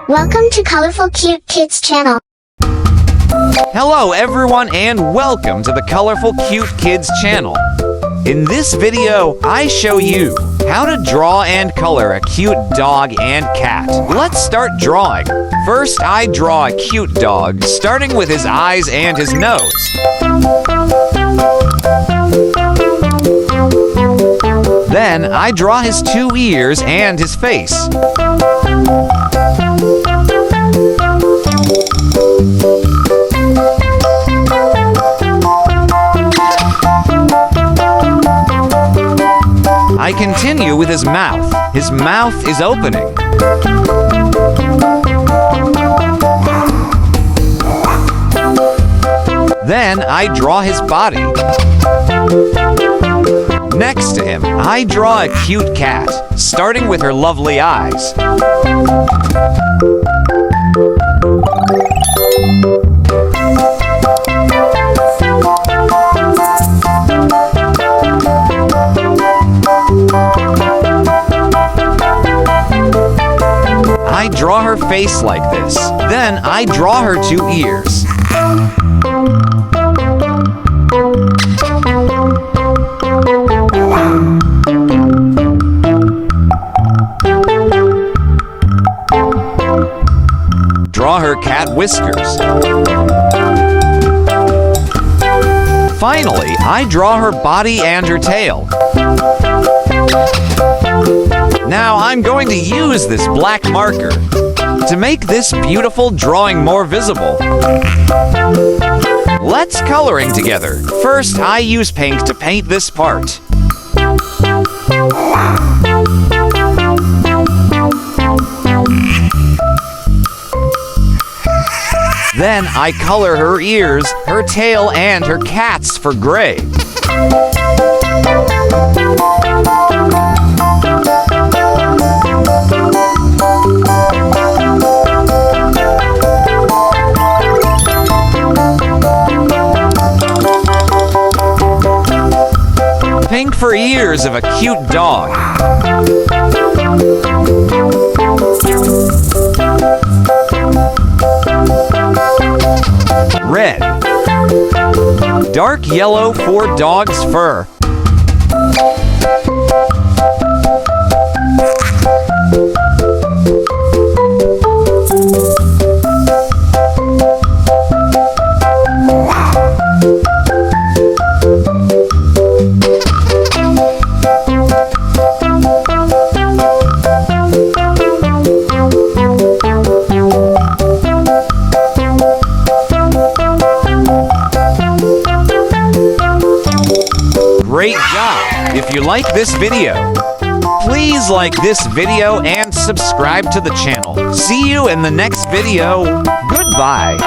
Welcome to Colorful Cute Kids Channel. Hello everyone and welcome to the Colorful Cute Kids Channel. In this video, I show you how to draw and color a cute dog and cat. Let's start drawing. First, I draw a cute dog, starting with his eyes and his nose. Then, I draw his two ears and his face. I continue with his mouth. His mouth is opening. Then I draw his body. Next to him, I draw a cute cat, starting with her lovely eyes. I draw her face like this. Then I draw her two ears. Draw her cat whiskers. Finally, I draw her body and her tail. Now I'm going to use this black marker to make this beautiful drawing more visible. Let's coloring together. First, I use paint to paint this part. Then I color her ears, her tail, and her cats for gray. Pink for ears of a cute dog. Red. Dark yellow for dog's fur. Great job! If you like this video, please like this video and subscribe to the channel. See you in the next video. Goodbye!